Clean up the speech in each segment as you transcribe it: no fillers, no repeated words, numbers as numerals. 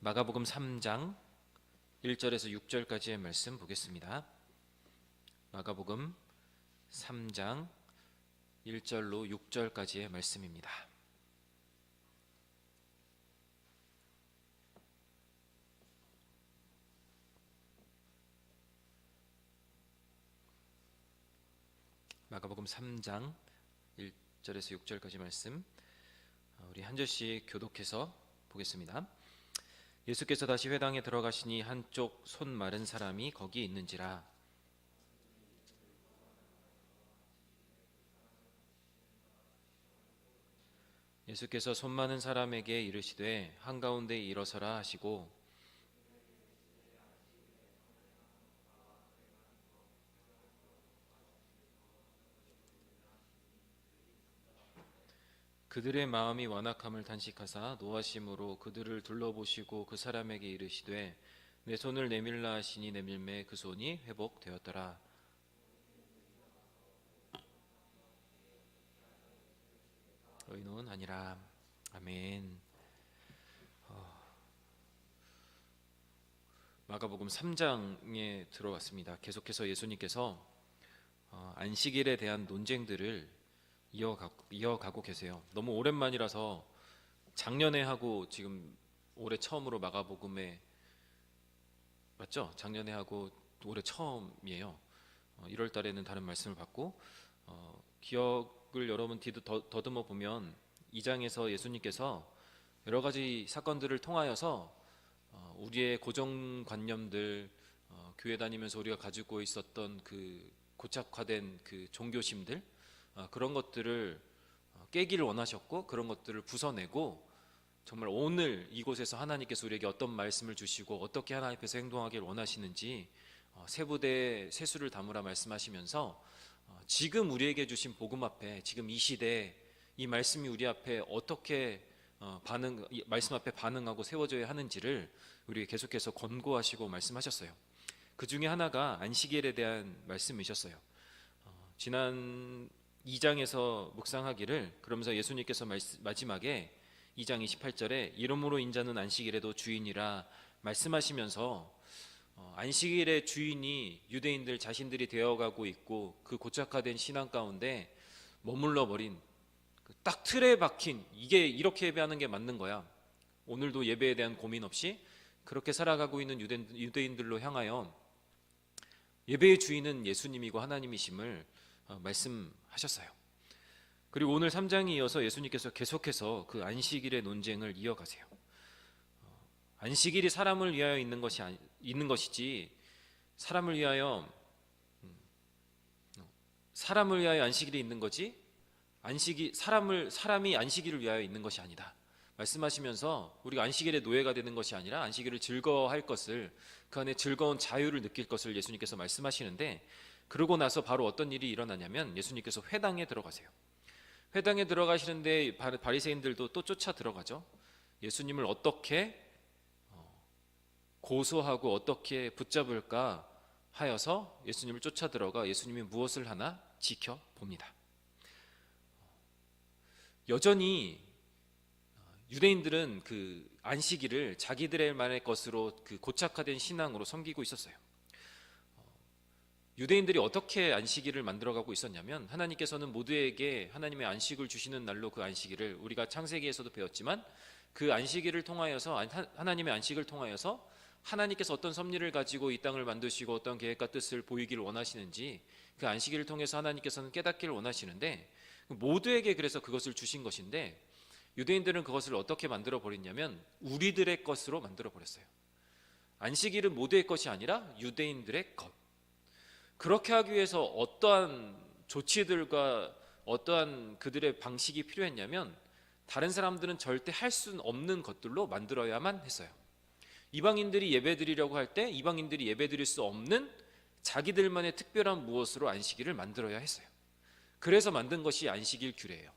마가복음 3장 1절에서 6절까지의 말씀 보겠습니다. 마가복음 3장 1절로 6절까지의 말씀입니다. 마가복음 3장 1절에서 6절까지 말씀 우리 한 절씩 교독해서 보겠습니다. 예수께서 다시 회당에 들어가시니 한쪽 손 마른 사람이 거기 있는지라. 예수께서 손 마른 사람에게 이르시되 한가운데 일어서라 하시고 그들의 마음이 완악함을 탄식하사 노하심으로 그들을 둘러보시고 그 사람에게 이르시되 내 손을 내밀라 하시니 내밀매 그 손이 회복되었더라. 의논 아니라. 아멘. 마가복음 3장에 들어왔습니다. 계속해서 예수님께서 안식일에 대한 논쟁들을 이어가고 계세요. 너무 오랜만이라서 작년에 하고 지금 올해 처음으로 마가복음에 맞죠? 작년에 하고 올해 처음이에요. 1월 달에는 다른 말씀을 받고 기억을 여러분 더듬어 보면 2장에서 예수님께서 여러 가지 사건들을 통하여서 우리의 고정관념들, 교회 다니면서 우리가 가지고 있었던 그 고착화된 그 종교심들, 그런 것들을 깨기를 원하셨고 그런 것들을 부숴내고 정말 오늘 이곳에서 하나님께서 우리에게 어떤 말씀을 주시고 어떻게 하나님 앞에서 행동하기를 원하시는지 세부대에 세수를 담으라 말씀하시면서 지금 우리에게 주신 복음 앞에 지금 이 시대에 이 말씀이 우리 앞에 어떻게 말씀 앞에 반응하고 세워져야 하는지를 우리에게 계속해서 권고하시고 말씀하셨어요. 그 중에 하나가 안식일에 대한 말씀이셨어요. 지난 2장에서 묵상하기를 그러면서 예수님께서 마지막에 2장 28절에 이러므로 인자는 안식일에도 주인이라 말씀하시면서 안식일의 주인이 유대인들 자신들이 되어가고 있고 그 고착화된 신앙 가운데 머물러 버린 딱 틀에 박힌 이게 이렇게 예배하는 게 맞는 거야. 오늘도 예배에 대한 고민 없이 그렇게 살아가고 있는 유대인들로 향하여 예배의 주인은 예수님이고 하나님이심을 말씀하셨어요. 그리고 오늘 3장에 이어서 예수님께서 계속해서 그 안식일의 논쟁을 이어가세요. 안식일이 사람을 위하여 있는 것이지 사람을 위하여 안식일이 있는 거지 사람이 안식일을 위하여 있는 것이 아니다 말씀하시면서 우리가 안식일의 노예가 되는 것이 아니라 안식일을 즐거워할 것을 그 안에 즐거운 자유를 느낄 것을 예수님께서 말씀하시는데 그러고 나서 바로 어떤 일이 일어나냐면 예수님께서 회당에 들어가세요. 회당에 들어가시는데 바리새인들도 또 쫓아 들어가죠. 예수님을 어떻게 고소하고 어떻게 붙잡을까 하여서 예수님을 쫓아 들어가 예수님이 무엇을 하나 지켜봅니다. 여전히 유대인들은 그 안식일을 자기들만의 것으로 그 고착화된 신앙으로 섬기고 있었어요. 유대인들이 어떻게 안식일을 만들어가고 있었냐면 하나님께서는 모두에게 하나님의 안식을 주시는 날로 그 안식일을 우리가 창세기에서도 배웠지만 그 안식일을 통하여서 하나님의 안식을 통하여서 하나님께서 어떤 섭리를 가지고 이 땅을 만드시고 어떤 계획과 뜻을 보이기를 원하시는지 그 안식일을 통해서 하나님께서는 깨닫기를 원하시는데 모두에게 그래서 그것을 주신 것인데 유대인들은 그것을 어떻게 만들어 버렸냐면 우리들의 것으로 만들어 버렸어요. 안식일은 모두의 것이 아니라 유대인들의 것. 그렇게 하기 위해서 어떠한 조치들과 어떠한 그들의 방식이 필요했냐면 다른 사람들은 절대 할 수 없는 것들로 만들어야만 했어요. 이방인들이 예배드리려고 할 때 이방인들이 예배드릴 수 없는 자기들만의 특별한 무엇으로 안식일을 만들어야 했어요. 그래서 만든 것이 안식일 규례예요.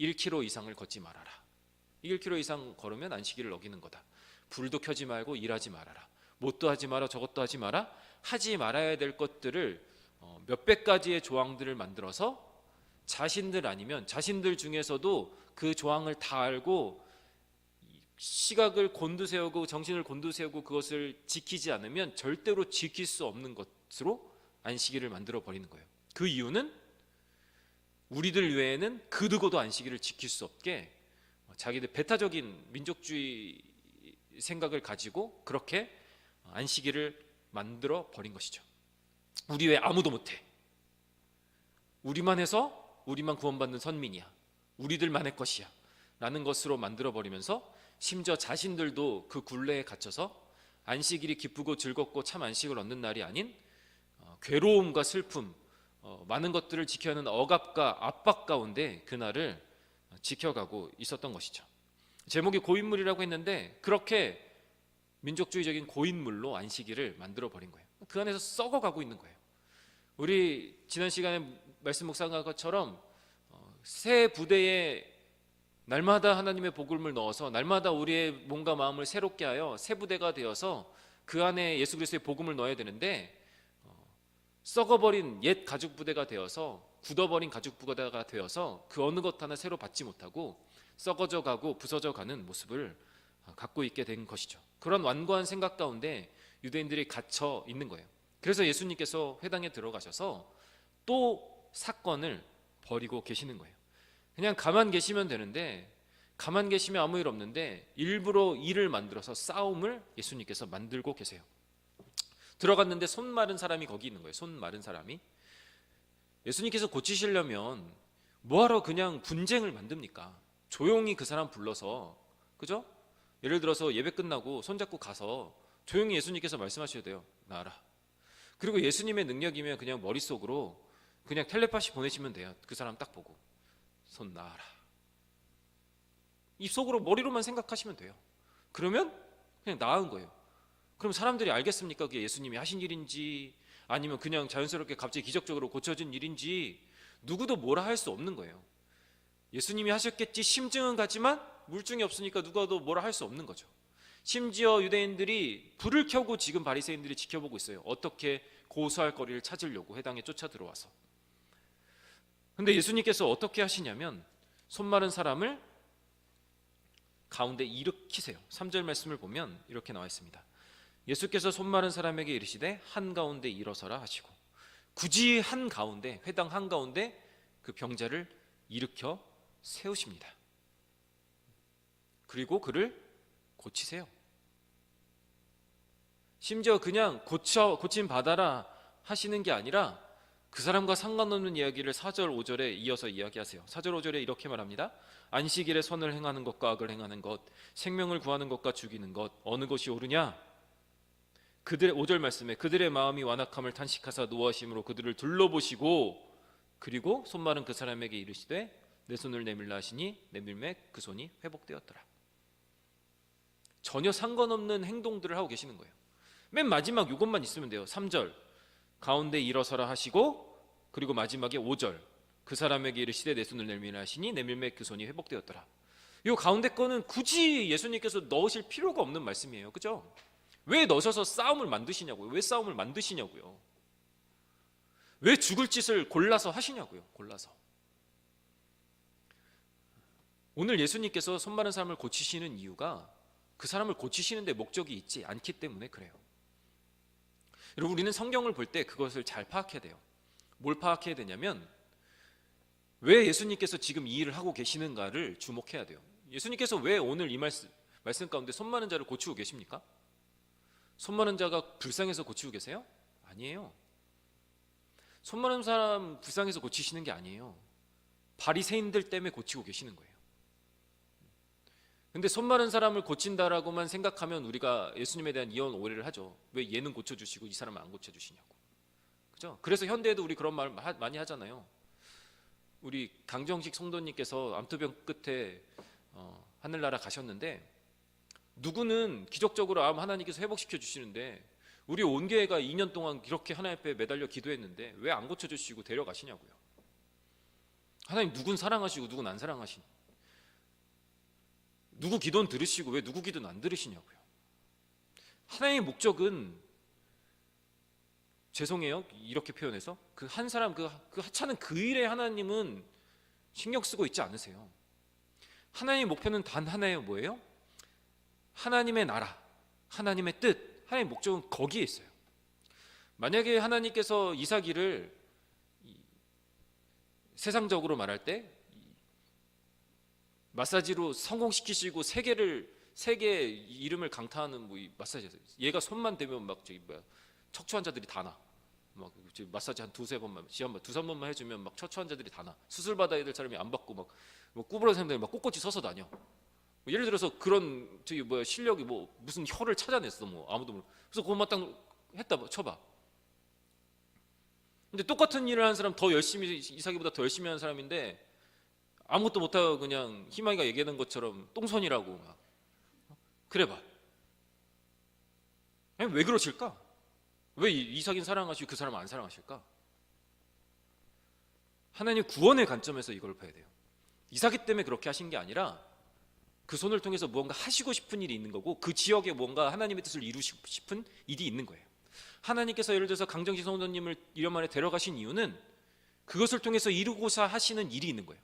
1km 이상을 걷지 말아라. 1km 이상 걸으면 안식일을 어기는 거다. 불도 켜지 말고 일하지 말아라. 뭣도 하지 마라 저것도 하지 마라. 하지 말아야 될 것들을 몇백 가지의 조항들을 만들어서 자신들 아니면 자신들 중에서도 그 조항을 다 알고 시각을 곤두세우고 정신을 곤두세우고 그것을 지키지 않으면 절대로 지킬 수 없는 것으로 안식일을 만들어 버리는 거예요. 그 이유는 우리들 외에는 그 누구도 안식일을 지킬 수 없게 자기들 배타적인 민족주의 생각을 가지고 그렇게 안식일을 만들어 버린 것이죠. 우리 외에 아무도 못해. 우리만 해서 우리만 구원받는 선민이야. 우리들만의 것이야 라는 것으로 만들어 버리면서 심지어 자신들도 그 굴레에 갇혀서 안식일이 기쁘고 즐겁고 참 안식을 얻는 날이 아닌 괴로움과 슬픔, 많은 것들을 지켜야 하는 억압과 압박 가운데 그날을 지켜가고 있었던 것이죠. 제목이 고인물이라고 했는데 그렇게 민족주의적인 고인물로 안식일을 만들어 버린 거예요. 그 안에서 썩어가고 있는 거예요. 우리 지난 시간에 말씀 묵상한 것처럼 새 부대에 날마다 하나님의 복음을 넣어서 날마다 우리의 몸과 마음을 새롭게 하여 새 부대가 되어서 그 안에 예수 그리스도의 복음을 넣어야 되는데 썩어버린 옛 가죽 부대가 되어서 굳어버린 가죽 부대가 되어서 그 어느 것 하나 새로 받지 못하고 썩어져 가고 부서져 가는 모습을 갖고 있게 된 것이죠. 그런 완고한 생각 가운데 유대인들이 갇혀 있는 거예요. 그래서 예수님께서 회당에 들어가셔서 또 사건을 벌이고 계시는 거예요. 그냥 가만 계시면 되는데 가만 계시면 아무 일 없는데 일부러 일을 만들어서 싸움을 예수님께서 만들고 계세요. 들어갔는데 손 마른 사람이 거기 있는 거예요. 손 마른 사람이. 예수님께서 고치시려면 뭐하러 그냥 분쟁을 만듭니까? 조용히 그 사람 불러서, 그죠? 예를 들어서 예배 끝나고 손잡고 가서 조용히 예수님께서 말씀하셔야 돼요. 나아라. 그리고 예수님의 능력이면 그냥 머릿속으로 그냥 텔레파시 보내시면 돼요. 그 사람 딱 보고 손 나아라. 입속으로 머리로만 생각하시면 돼요. 그러면 그냥 나은 거예요. 그럼 사람들이 알겠습니까? 그게 예수님이 하신 일인지 아니면 그냥 자연스럽게 갑자기 기적적으로 고쳐진 일인지 누구도 뭐라 할 수 없는 거예요. 예수님이 하셨겠지 심증은 가지만 물증이 없으니까 누가도 뭐라 할 수 없는 거죠. 심지어 유대인들이 불을 켜고 지금 바리새인들이 지켜보고 있어요. 어떻게 고소할 거리를 찾으려고 회당에 쫓아 들어와서. 근데 예수님께서 어떻게 하시냐면 손 마른 사람을 가운데 일으키세요. 3절 말씀을 보면 이렇게 나와 있습니다. 예수께서 손 마른 사람에게 이르시되 한가운데 일어서라 하시고 굳이 한가운데 회당 한가운데 그 병자를 일으켜 세우십니다. 그리고 그를 고치세요. 심지어 그냥 고침 받아라 하시는 게 아니라 그 사람과 상관없는 이야기를 4절 5절에 이어서 이야기하세요. 4절 5절에 이렇게 말합니다. 안식일에 선을 행하는 것과 악을 행하는 것, 생명을 구하는 것과 죽이는 것 어느 것이 옳으냐? 그들의 5절 말씀에 그들의 마음이 완악함을 탄식하사 노하심으로 그들을 둘러보시고 그리고 손 마른 그 사람에게 이르시되 내 손을 내밀라 하시니 내밀매 그 손이 회복되었더라. 전혀 상관없는 행동들을 하고 계시는 거예요. 맨 마지막 이것만 있으면 돼요. 3절 가운데 일어서라 하시고 그리고 마지막에 5절 그 사람에게 이르시되 내 손을 내밀라 하시니 내밀매 그 손이 회복되었더라. 이 가운데 거는 굳이 예수님께서 넣으실 필요가 없는 말씀이에요. 그죠? 왜 넣으셔서 싸움을 만드시냐고요? 왜 싸움을 만드시냐고요? 왜 죽을 짓을 골라서 하시냐고요? 골라서. 오늘 예수님께서 손 마른 사람을 고치시는 이유가 그 사람을 고치시는 데 목적이 있지 않기 때문에 그래요. 여러분 우리는 성경을 볼 때 그것을 잘 파악해야 돼요. 뭘 파악해야 되냐면 왜 예수님께서 지금 이 일을 하고 계시는가를 주목해야 돼요. 예수님께서 왜 오늘 이 말씀 가운데 손 마른 자를 고치고 계십니까? 손 마른 자가 불쌍해서 고치고 계세요? 아니에요. 손 마른 사람 불쌍해서 고치시는 게 아니에요. 바리새인들 때문에 고치고 계시는 거예요. 근데 손 마른 사람을 고친다라고만 생각하면 우리가 예수님에 대한 이혼 오해를 하죠. 왜 얘는 고쳐주시고 이 사람은 안 고쳐주시냐고. 그죠? 그래서 현대에도 우리 그런 말 많이 하잖아요. 우리 강정식 성도님께서 암투병 끝에 하늘나라 가셨는데 누구는 기적적으로 암 하나님께서 회복시켜 주시는데 우리 온 교회가 2년 동안 이렇게 하나님 앞에 매달려 기도했는데 왜 안 고쳐주시고 데려가시냐고요. 하나님 누군 사랑하시고 누군 안 사랑하시니 누구 기도는 들으시고 왜 누구 기도는 안 들으시냐고요. 하나님의 목적은 죄송해요 이렇게 표현해서 그 한 사람 그 하찮은 그 일에 하나님은 신경 쓰고 있지 않으세요. 하나님의 목표는 단 하나예요. 뭐예요? 하나님의 나라, 하나님의 뜻, 하나님의 목적은 거기에 있어요. 만약에 하나님께서 이삭이를 세상적으로 말할 때 마사지로 성공시키시고 세계 이름을 강타하는 뭐 마사지, 얘가 손만 대면 막 저기 뭐야 척추 환자들이 다 나. 막 마사지 한 두세 번만, 두세 번만 해주면 막 척추 환자들이 다 나. 수술 받아야 될 사람이 안 받고 막 뭐 구부러진 사람들이 막 꼿꼿이 서서 다녀. 뭐 예를 들어서 그런 저기 뭐야 실력이 뭐 무슨 혀를 찾아냈어 뭐 아무도 모르. 그래서 그것만 딱 했다 뭐 쳐봐. 근데 똑같은 일을 하는 사람 더 열심히 이삭이보다 더 열심히 하는 사람인데 아무것도 못하고 그냥 희망이가 얘기하는 것처럼 똥손이라고 막 그래봐. 왜 그러실까? 왜 이삭인 사랑하시고 그 사람 안 사랑하실까? 하나님 구원의 관점에서 이걸 봐야 돼요. 이삭이 때문에 그렇게 하신 게 아니라 그 손을 통해서 무언가 하시고 싶은 일이 있는 거고 그 지역에 뭔가 하나님의 뜻을 이루시고 싶은 일이 있는 거예요. 하나님께서 예를 들어서 강정지 성도님을 1년 만에 데려가신 이유는 그것을 통해서 이루고자 하시는 일이 있는 거예요.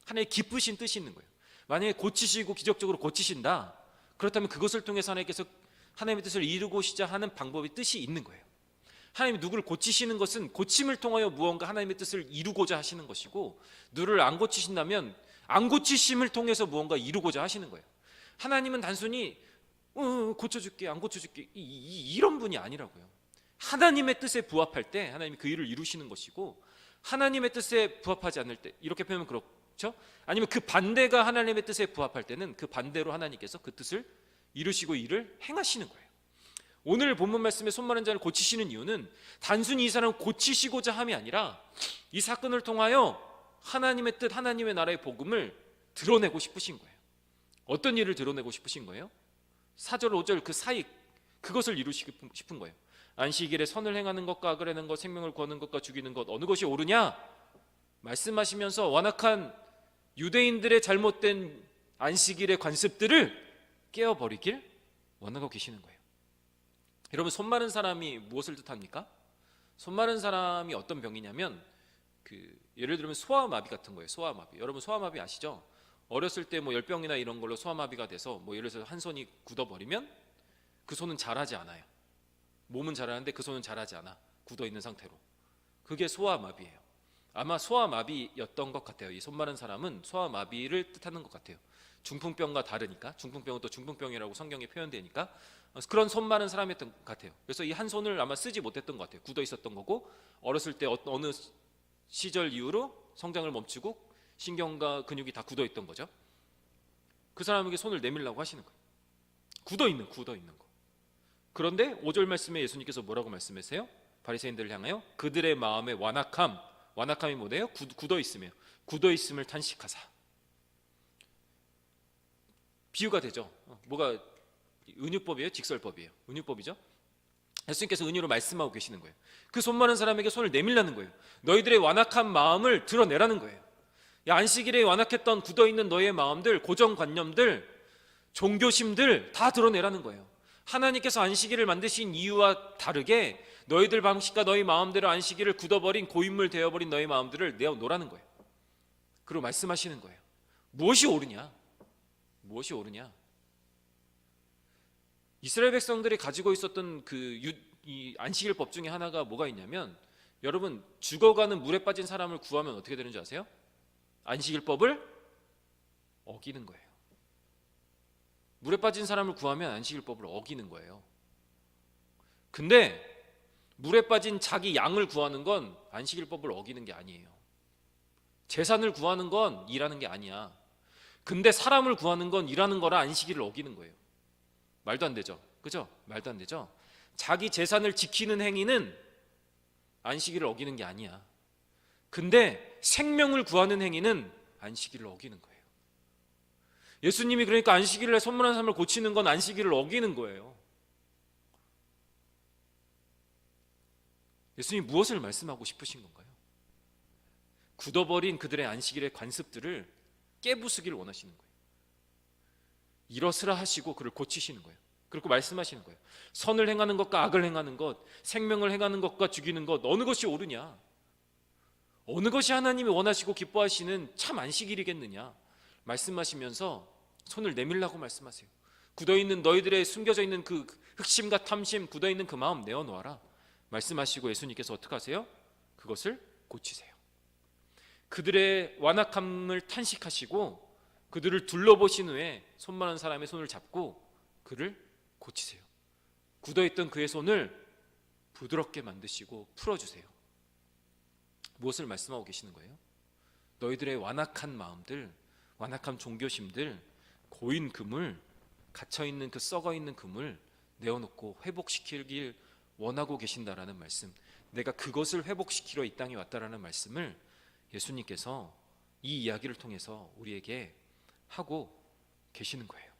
하나님의 기쁘신 뜻이 있는 거예요. 만약에 고치시고 기적적으로 고치신다, 그렇다면 그것을 통해서 하나님께서 하나님의 뜻을 이루고자 하는 방법이 뜻이 있는 거예요. 하나님이 누구를 고치시는 것은 고침을 통하여 무언가 하나님의 뜻을 이루고자 하시는 것이고, 누구를 안 고치신다면 안 고치심을 통해서 무언가 이루고자 하시는 거예요. 하나님은 단순히 고쳐줄게 안 고쳐줄게 이런 분이 아니라고요. 하나님의 뜻에 부합할 때 하나님이 그 일을 이루시는 것이고, 하나님의 뜻에 부합하지 않을 때, 이렇게 표현하면 그렇죠? 아니면 그 반대가 하나님의 뜻에 부합할 때는 그 반대로 하나님께서 그 뜻을 이루시고 일을 행하시는 거예요. 오늘 본문 말씀에 손 마른 자를 고치시는 이유는 단순히 이 사람을 고치시고자 함이 아니라 이 사건을 통하여 하나님의 뜻, 하나님의 나라의 복음을 드러내고 싶으신 거예요. 어떤 일을 드러내고 싶으신 거예요? 4절 5절 그 사이, 그것을 이루시고 싶은 거예요. 안식일에 선을 행하는 것과 악을 행하는 것, 생명을 구하는 것과 죽이는 것, 어느 것이 옳으냐 말씀하시면서 완악한 유대인들의 잘못된 안식일의 관습들을 깨어버리길 원하고 계시는 거예요. 여러분, 손 마른 사람이 무엇을 뜻합니까? 손 마른 사람이 어떤 병이냐면 예를 들면 소아마비 같은 거예요. 소아마비. 여러분 소아마비 아시죠? 어렸을 때 뭐 열병이나 이런 걸로 소아마비가 돼서 뭐 예를 들어서 한 손이 굳어버리면 그 손은 자라지 않아요. 몸은 자라는데 그 손은 자라지 않아. 굳어있는 상태로. 그게 소아마비예요. 아마 소아마비였던 것 같아요. 이 손 마른 사람은 소아마비를 뜻하는 것 같아요. 중풍병과 다르니까. 중풍병은 또 중풍병이라고 성경에 표현되니까 그런 손 마른 사람이었던 것 같아요. 그래서 이 한 손을 아마 쓰지 못했던 것 같아요. 굳어 있었던 거고, 어렸을 때 어느 시절 이후로 성장을 멈추고 신경과 근육이 다 굳어 있던 거죠. 그 사람에게 손을 내밀라고 하시는 거예요. 굳어 있는 거. 그런데 5절 말씀에 예수님께서 뭐라고 말씀하세요? 바리새인들을 향하여 그들의 마음의 완악함이 뭐래요? 굳어 있음을 탄식하사. 비유가 되죠. 뭐가 은유법이에요? 직설법이에요? 은유법이죠. 예수님께서 은유로 말씀하고 계시는 거예요. 그 손 마른 사람에게 손을 내밀라는 거예요. 너희들의 완악한 마음을 드러내라는 거예요. 안식일에 완악했던 굳어있는 너희의 마음들, 고정관념들, 종교심들 다 드러내라는 거예요. 하나님께서 안식일을 만드신 이유와 다르게 너희들 방식과 너희 마음대로 안식일을 굳어버린 고인물 되어버린 너희 마음들을 내어놓으라는 거예요. 그리고 말씀하시는 거예요. 무엇이 옳으냐? 이스라엘 백성들이 가지고 있었던 이 안식일법 중에 하나가 뭐가 있냐면, 여러분 죽어가는 물에 빠진 사람을 구하면 어떻게 되는지 아세요? 안식일법을 어기는 거예요. 물에 빠진 사람을 구하면 안식일법을 어기는 거예요. 근데 물에 빠진 자기 양을 구하는 건 안식일법을 어기는 게 아니에요. 재산을 구하는 건 일하는 게 아니야. 근데 사람을 구하는 건 일하는 거라 안식일을 어기는 거예요. 말도 안 되죠. 그죠? 말도 안 되죠. 자기 재산을 지키는 행위는 안식일을 어기는 게 아니야. 근데 생명을 구하는 행위는 안식일을 어기는 거예요. 예수님이 그러니까 안식일에 손문한 사람을 고치는 건 안식일을 어기는 거예요. 예수님이 무엇을 말씀하고 싶으신 건가요? 굳어버린 그들의 안식일의 관습들을 깨부수기를 원하시는 거예요. 일어서라 하시고 그를 고치시는 거예요. 그리고 말씀하시는 거예요. 선을 행하는 것과 악을 행하는 것, 생명을 행하는 것과 죽이는 것, 어느 것이 옳으냐? 어느 것이 하나님이 원하시고 기뻐하시는 참 안식일이겠느냐? 말씀하시면서 손을 내밀라고 말씀하세요. 굳어있는 너희들의 숨겨져 있는 그 흑심과 탐심, 굳어있는 그 마음 내어놓아라 말씀하시고 예수님께서 어떻게 하세요? 그것을 고치세요. 그들의 완악함을 탄식하시고 그들을 둘러보신 후에 손 많은 사람의 손을 잡고 그를 고치세요. 굳어있던 그의 손을 부드럽게 만드시고 풀어주세요. 무엇을 말씀하고 계시는 거예요? 너희들의 완악한 마음들, 완악한 종교심들, 고인 금을, 갇혀있는 그 썩어있는 금을 내어놓고 회복시키길 원하고 계신다라는 말씀, 내가 그것을 회복시키러 이 땅에 왔다라는 말씀을 예수님께서 이 이야기를 통해서 우리에게 하고 계시는 거예요.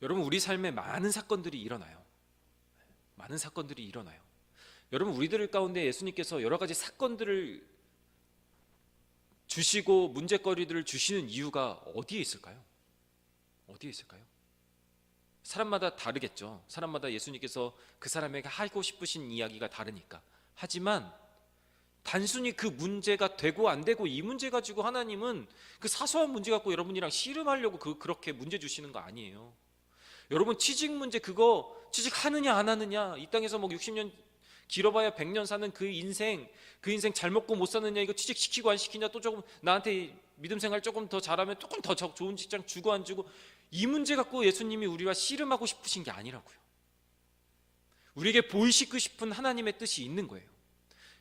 여러분, 우리 삶에 많은 사건들이 일어나요. 많은 사건들이 일어나요. 여러분, 우리들 가운데 예수님께서 여러 가지 사건들을 주시고 문제거리들을 주시는 이유가 어디에 있을까요? 어디에 있을까요? 사람마다 다르겠죠. 사람마다 예수님께서 그 사람에게 하고 싶으신 이야기가 다르니까. 하지만 단순히 그 문제가 되고 안 되고 이 문제 가지고 하나님은 그 사소한 문제 갖고 여러분이랑 씨름하려고 그렇게 문제 주시는 거 아니에요. 여러분, 취직 문제, 그거 취직하느냐 안 하느냐, 이 땅에서 뭐 60년 길어봐야 100년 사는 그 인생 잘 먹고 못 사느냐, 이거 취직시키고 안 시키냐, 또 조금 나한테 믿음 생활 조금 더 잘하면 조금 더 좋은 직장 주고 안 주고, 이 문제 갖고 예수님이 우리와 씨름하고 싶으신 게 아니라고요. 우리에게 보이시고 싶은 하나님의 뜻이 있는 거예요.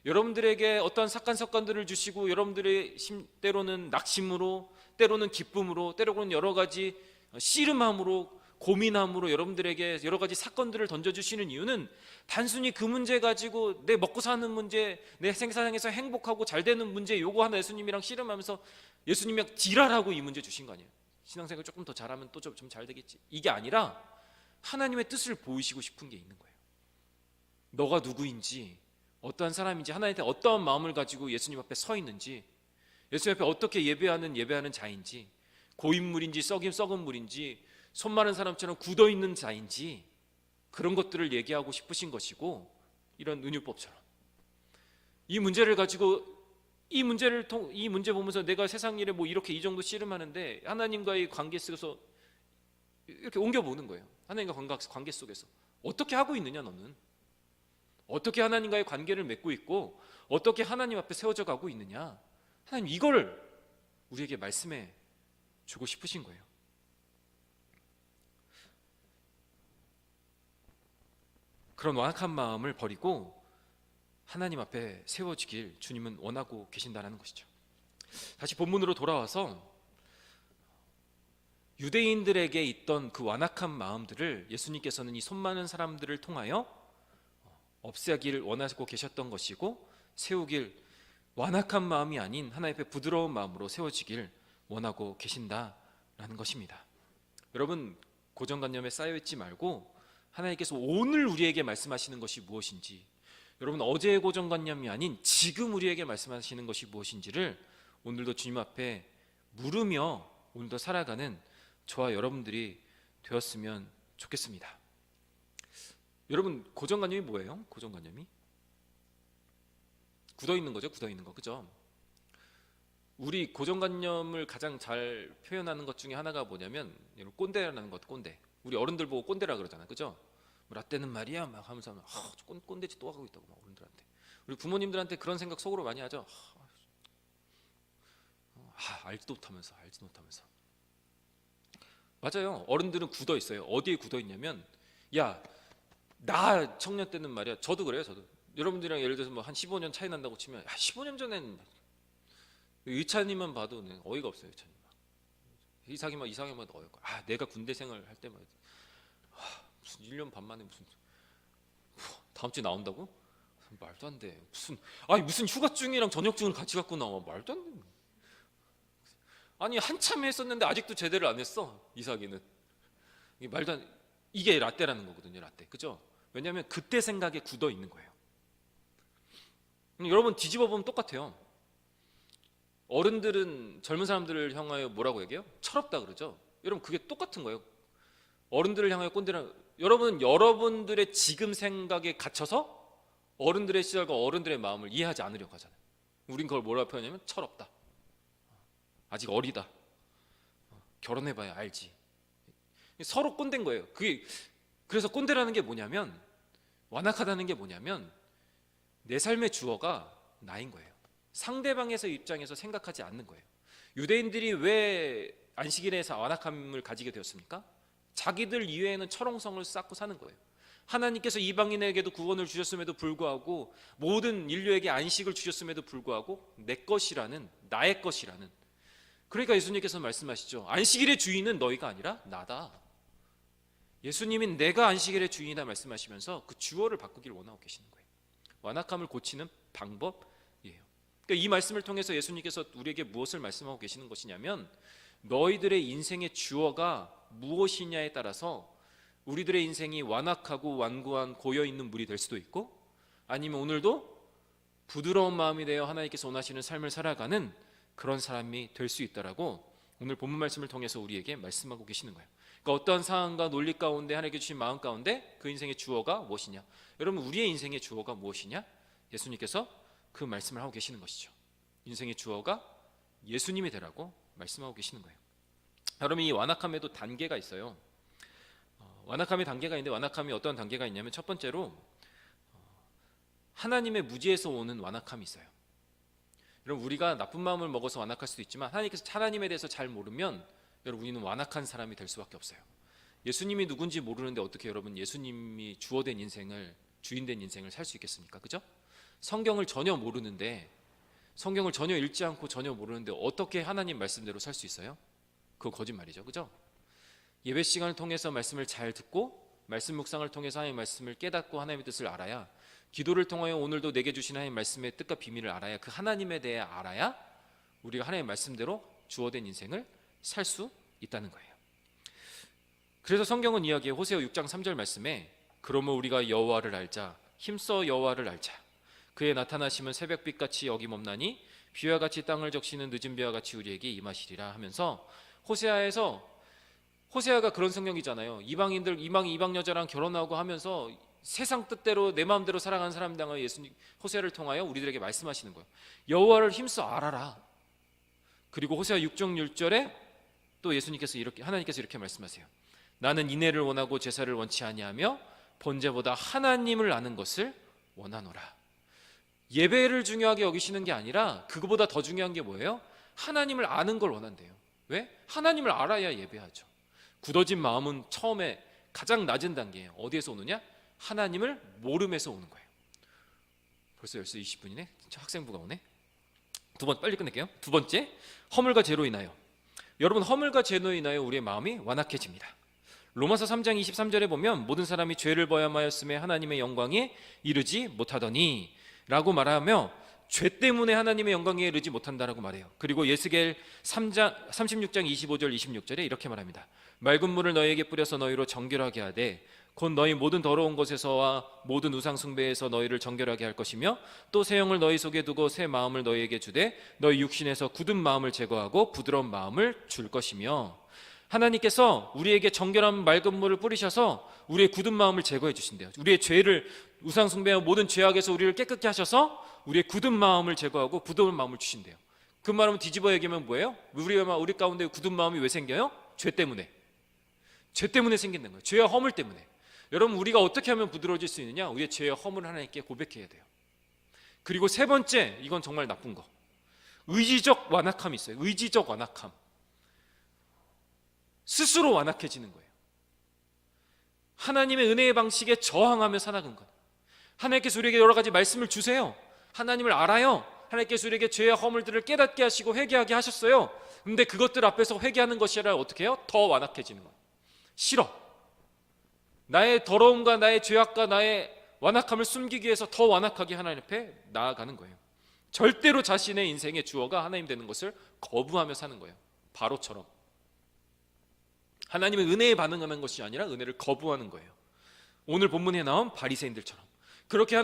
여러분들에게 어떠한 사건들을 주시고 여러분들의 때로는 낙심으로, 때로는 기쁨으로, 때로는 여러 가지 씨름함으로, 고민함으로 여러분들에게 여러 가지 사건들을 던져주시는 이유는 단순히 그 문제 가지고 내 먹고 사는 문제, 내 생사상에서 행복하고 잘 되는 문제 요거 하나 예수님이랑 씨름하면서 예수님이랑 지랄하고 이 문제 주신 거 아니에요. 신앙생활 조금 더 잘하면 또 좀 잘 되겠지, 이게 아니라 하나님의 뜻을 보이시고 싶은 게 있는 거예요. 너가 누구인지, 어떠한 사람인지, 하나님한테 어떠한 마음을 가지고 예수님 앞에 서 있는지, 예수님 앞에 어떻게 예배하는 자인지, 고인물인지 썩은 물인지, 손 마른 사람처럼 굳어있는 자인지, 그런 것들을 얘기하고 싶으신 것이고, 이런 은유법처럼 이 문제를 가지고 이 문제 보면서 내가 세상 일에 뭐 이렇게 이 정도 씨름하는데 하나님과의 관계 속에서 이렇게 옮겨보는 거예요. 하나님과 관계 속에서 어떻게 하고 있느냐, 너는 어떻게 하나님과의 관계를 맺고 있고 어떻게 하나님 앞에 세워져 가고 있느냐, 하나님 이걸 우리에게 말씀해 주고 싶으신 거예요. 그런 완악한 마음을 버리고 하나님 앞에 세워지길 주님은 원하고 계신다는 것이죠. 다시 본문으로 돌아와서 유대인들에게 있던 그 완악한 마음들을 예수님께서는 이 손 많은 사람들을 통하여 없애기를 원하고 계셨던 것이고, 세우길, 완악한 마음이 아닌 하나님 앞에 부드러운 마음으로 세워지길 원하고 계신다라는 것입니다. 여러분, 고정관념에 쌓여있지 말고 하나님께서 오늘 우리에게 말씀하시는 것이 무엇인지, 여러분 어제의 고정관념이 아닌 지금 우리에게 말씀하시는 것이 무엇인지를 오늘도 주님 앞에 물으며 오늘도 살아가는 저와 여러분들이 되었으면 좋겠습니다. 여러분, 고정관념이 뭐예요? 고정관념이 굳어있는 거죠. 굳어있는 거, 그죠? 우리 고정관념을 가장 잘 표현하는 것 중에 하나가 뭐냐면 꼰대라는 것. 꼰대, 우리 어른들 보고 꼰대라 그러잖아요, 그죠? 라떼는 말이야 막 하면서 꼰대짓 또 하고 있다고 막 어른들한테. 우리 부모님들한테 그런 생각 속으로 많이 하죠. 알지도 못하면서 맞아요. 어른들은 굳어 있어요. 어디에 굳어 있냐면, 야, 나 청년 때는 말이야, 저도 그래요. 저도 여러분들이랑 예를 들어서 뭐 한 15년 차이 난다고 치면 15년 전엔 의찬이만 봐도 어이가 없어요. 이상이만 어이가. 내가 군대 생활 할 때만 무슨 1년 반 만에 무슨 다음 주에 나온다고? 말도 안 돼. 무슨 휴가증이랑 전역증을 같이 갖고 나와. 말도 안 돼. 아니, 한참 했었는데 아직도 제대를 안 했어, 이삭이는. 이게 말도 안, 이게 라떼라는 거거든요, 라떼. 그죠? 왜냐하면 그때 생각에 굳어 있는 거예요. 여러분, 뒤집어 보면 똑같아요. 어른들은 젊은 사람들을 향하여 뭐라고 얘기해요? 철없다 그러죠. 여러분, 그게 똑같은 거예요. 어른들을 향하여 꼰대라. 여러분은 여러분들의 지금 생각에 갇혀서 어른들의 시절과 어른들의 마음을 이해하지 않으려고 하잖아요. 우린 그걸 뭐라고 표현하냐면 철없다, 아직 어리다, 결혼해봐야 알지. 서로 꼰대인 거예요. 그래서 꼰대라는 게 뭐냐면, 완악하다는 게 뭐냐면 내 삶의 주어가 나인 거예요. 상대방에서 입장에서 생각하지 않는 거예요. 유대인들이 왜 안식일에서 완악함을 가지게 되었습니까? 자기들 이외에는 철옹성을 쌓고 사는 거예요. 하나님께서 이방인에게도 구원을 주셨음에도 불구하고, 모든 인류에게 안식을 주셨음에도 불구하고 내 것이라는, 나의 것이라는, 그러니까 예수님께서 말씀하시죠. 안식일의 주인은 너희가 아니라 나다. 예수님이 내가 안식일의 주인이다 말씀하시면서 그 주어를 바꾸기를 원하고 계시는 거예요. 완악함을 고치는 방법이에요. 그러니까 이 말씀을 통해서 예수님께서 우리에게 무엇을 말씀하고 계시는 것이냐면, 너희들의 인생의 주어가 무엇이냐에 따라서 우리들의 인생이 완악하고 완고한 고여있는 물이 될 수도 있고, 아니면 오늘도 부드러운 마음이 되어 하나님께서 원하시는 삶을 살아가는 그런 사람이 될 수 있다라고 오늘 본문 말씀을 통해서 우리에게 말씀하고 계시는 거예요. 그러니까 어떠한 상황과 논리 가운데, 하나님께 주신 마음 가운데 그 인생의 주어가 무엇이냐? 여러분, 우리의 인생의 주어가 무엇이냐? 예수님께서 그 말씀을 하고 계시는 것이죠. 인생의 주어가 예수님이 되라고 말씀하고 계시는 거예요. 여러분, 이 완악함에도 단계가 있어요. 완악함의 단계가 있는데, 완악함이 어떤 단계가 있냐면, 첫 번째로 하나님의 무지에서 오는 완악함이 있어요. 여러분, 우리가 나쁜 마음을 먹어서 완악할 수도 있지만, 하나님께서 하나님에 대해서 잘 모르면 여러분, 우리는 완악한 사람이 될 수밖에 없어요. 예수님이 누군지 모르는데 어떻게 여러분 예수님이 주어된 인생을, 주인된 인생을 살 수 있겠습니까? 그죠? 성경을 전혀 모르는데, 성경을 전혀 읽지 않고 전혀 모르는데 어떻게 하나님 말씀대로 살 수 있어요? 그거 거짓말이죠. 그죠? 예배 시간을 통해서 말씀을 잘 듣고, 말씀 묵상을 통해서 하나님의 말씀을 깨닫고 하나님의 뜻을 알아야, 기도를 통하여 오늘도 내게 주신 하나님의 말씀의 뜻과 비밀을 알아야, 그 하나님에 대해 알아야 우리가 하나님의 말씀대로 주어된 인생을 살 수 있다는 거예요. 그래서 성경은 이야기해 호세아 6장 3절 말씀에, 그러면 우리가 여호와를 알자, 힘써 여호와를 알자. 그의 나타나심은 새벽빛같이 여김없나니 비와 같이 땅을 적시는 늦은 비와 같이 우리에게 임하시리라 하면서, 호세아가 그런 성경이잖아요. 이방인들, 이방 여자랑 결혼하고 하면서 세상 뜻대로 내 마음대로 살아가는 사람당을 예수님, 호세아를 통하여 우리들에게 말씀하시는 거예요. 여호와를 힘써 알아라. 그리고 호세아 6장 6절에 또 예수님께서 하나님께서 이렇게 말씀하세요. 나는 인애를 원하고 제사를 원치 아니하며 번제보다 하나님을 아는 것을 원하노라. 예배를 중요하게 여기시는 게 아니라, 그거보다 더 중요한 게 뭐예요? 하나님을 아는 걸 원한대요. 왜? 하나님을 알아야 예배하죠. 굳어진 마음은 처음에 가장 낮은 단계예요. 어디에서 오느냐? 하나님을 모름에서 오는 거예요. 벌써 10시 20분이네 학생부가 오네. 빨리 끝낼게요. 두 번째, 허물과 죄로 인하여. 여러분, 허물과 죄로 인하여 우리의 마음이 완악해집니다. 로마서 3장 23절에 보면, 모든 사람이 죄를 범하였음에 하나님의 영광에 이르지 못하더니 라고 말하며, 죄 때문에 하나님의 영광에 이르지 못한다라고 말해요. 그리고 예스겔 36장 25절 26절에 이렇게 말합니다. 맑은 물을 너희에게 뿌려서 너희로 정결하게 하되, 곧 너희 모든 더러운 것에서와 모든 우상 숭배에서 너희를 정결하게 할 것이며, 또 새 영을 너희 속에 두고 새 마음을 너희에게 주되 너희 육신에서 굳은 마음을 제거하고 부드러운 마음을 줄 것이며. 하나님께서 우리에게 정결한 맑은 물을 뿌리셔서 우리의 굳은 마음을 제거해 주신대요. 우리의 죄를, 우상 숭배와 모든 죄악에서 우리를 깨끗게 하셔서 우리의 굳은 마음을 제거하고 부드러운 마음을 주신대요. 그 말은 뒤집어 얘기하면 뭐예요? 우리 가운데 굳은 마음이 왜 생겨요? 죄 때문에 생긴다는 거예요. 죄와 허물 때문에. 여러분, 우리가 어떻게 하면 부드러워질 수 있느냐? 우리의 죄와 허물을 하나님께 고백해야 돼요. 그리고 세 번째, 이건 정말 나쁜 거, 의지적 완악함이 있어요. 의지적 완악함. 스스로 완악해지는 거예요. 하나님의 은혜의 방식에 저항하며 살아가는 거예요. 하나님께서 우리에게 여러 가지 말씀을 주세요. 하나님을 알아요. 하나님께서 우리에게 죄와 허물들을 깨닫게 하시고 회개하게 하셨어요. 근데 그것들 앞에서 회개하는 것이 아니라 어떻게 해요? 더 완악해지는 거예요. 싫어. 나의 더러움과 나의 죄악과 나의 완악함을 숨기기 위해서 더 완악하게 하나님 앞에 나아가는 거예요. 절대로 자신의 인생의 주어가 하나님 되는 것을 거부하며 사는 거예요. 바로처럼 하나님의 은혜에 반응하는 것이 아니라 은혜를 거부하는 거예요. 오늘 본문에 나온 바리새인들처럼. 그렇게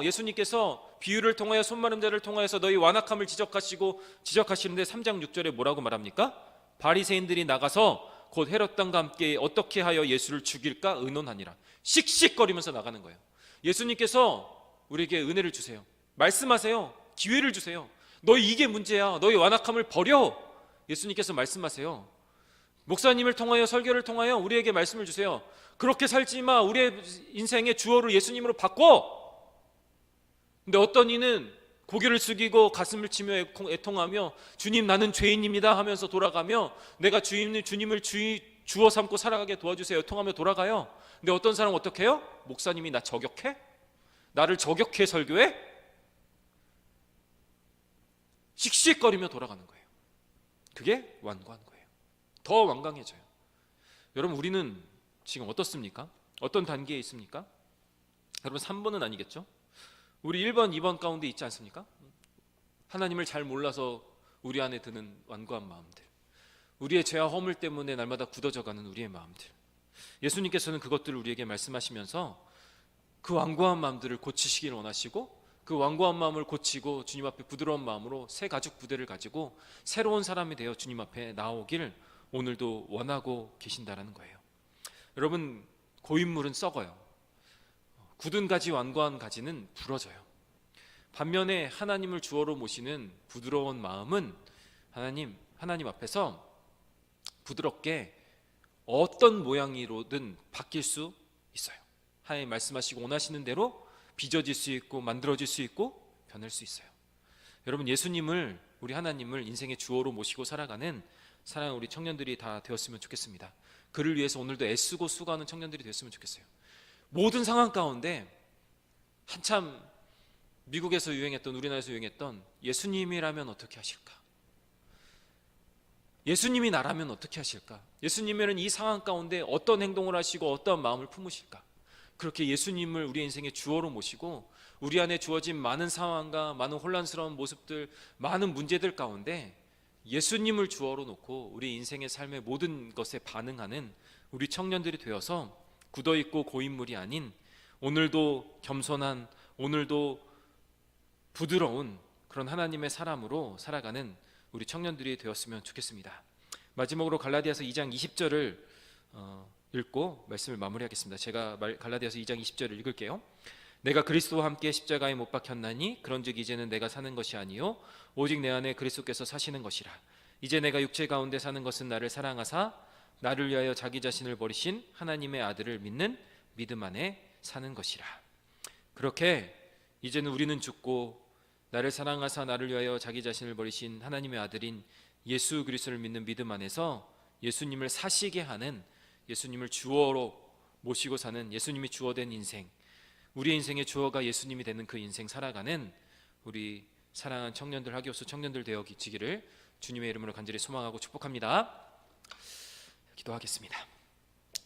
예수님께서 비유를 통하여 손마른 자를 통하여서 너희 완악함을 지적하시는데 3장 6절에 뭐라고 말합니까? 바리새인들이 나가서 곧 헤롯 왕과 함께 어떻게 하여 예수를 죽일까 의논하니라. 씩씩거리면서 나가는 거예요. 예수님께서 우리에게 은혜를 주세요. 말씀하세요. 기회를 주세요. 너희 이게 문제야. 너희 완악함을 버려. 예수님께서 말씀하세요. 목사님을 통하여, 설교를 통하여 우리에게 말씀을 주세요. 그렇게 살지 마. 우리의 인생의 주어를 예수님으로 바꿔. 근데 어떤 이는 고개를 숙이고 가슴을 치며 애통하며 주님 나는 죄인입니다 하면서 돌아가며 내가 주님을 주어 삼고 살아가게 도와주세요 애통하며 돌아가요. 근데 어떤 사람은 어떻게 해요? 목사님이 나 저격해? 나를 저격해 설교해? 씩씩거리며 돌아가는 거예요. 그게 완고한 거예요. 더 완강해져요. 여러분, 우리는 지금 어떻습니까? 어떤 단계에 있습니까? 여러분, 3번은 아니겠죠? 우리 1번, 2번 가운데 있지 않습니까? 하나님을 잘 몰라서 우리 안에 드는 완고한 마음들, 우리의 죄와 허물 때문에 날마다 굳어져가는 우리의 마음들, 예수님께서는 그것들을 우리에게 말씀하시면서 그 완고한 마음들을 고치시길 원하시고, 그 완고한 마음을 고치고 주님 앞에 부드러운 마음으로 새 가죽 부대를 가지고 새로운 사람이 되어 주님 앞에 나오길 오늘도 원하고 계신다라는 거예요. 여러분, 고인물은 썩어요. 굳은 가지, 완고한 가지는 부러져요. 반면에 하나님을 주어로 모시는 부드러운 마음은 하나님 앞에서 부드럽게 어떤 모양이로든 바뀔 수 있어요. 하나님 말씀하시고 원하시는 대로 빚어질 수 있고 만들어질 수 있고 변할 수 있어요. 여러분, 예수님을, 우리 하나님을 인생의 주어로 모시고 살아가는 사랑하는 우리 청년들이 다 되었으면 좋겠습니다. 그를 위해서 오늘도 애쓰고 수고하는 청년들이 되었으면 좋겠어요. 모든 상황 가운데 한참 미국에서 유행했던, 우리나라에서 유행했던 예수님이라면 어떻게 하실까? 예수님이 나라면 어떻게 하실까? 예수님이면 이 상황 가운데 어떤 행동을 하시고 어떠한 마음을 품으실까? 그렇게 예수님을 우리의 인생의 주어로 모시고 우리 안에 주어진 많은 상황과 많은 혼란스러운 모습들, 많은 문제들 가운데 예수님을 주어로 놓고 우리 인생의 삶의 모든 것에 반응하는 우리 청년들이 되어서 굳어있고 고인물이 아닌, 오늘도 겸손한, 오늘도 부드러운 그런 하나님의 사람으로 살아가는 우리 청년들이 되었으면 좋겠습니다. 마지막으로 갈라디아서 2장 20절을 읽고 말씀을 마무리하겠습니다. 제가 갈라디아서 2장 20절을 읽을게요. 내가 그리스도와 함께 십자가에 못 박혔나니 그런즉 이제는 내가 사는 것이 아니요 오직 내 안에 그리스도께서 사시는 것이라. 이제 내가 육체 가운데 사는 것은 나를 사랑하사 나를 위하여 자기 자신을 버리신 하나님의 아들을 믿는 믿음 안에 사는 것이라. 그렇게 이제는 우리는 죽고 나를 사랑하사 나를 위하여 자기 자신을 버리신 하나님의 아들인 예수 그리스도를 믿는 믿음 안에서 예수님을 사시게 하는, 예수님을 주어로 모시고 사는, 예수님이 주어된 인생, 우리의 인생의 주어가 예수님이 되는 그 인생 살아가는 우리 사랑하는 청년들, 하교수 청년들 되어지기를 주님의 이름으로 간절히 소망하고 축복합니다. 기도하겠습니다.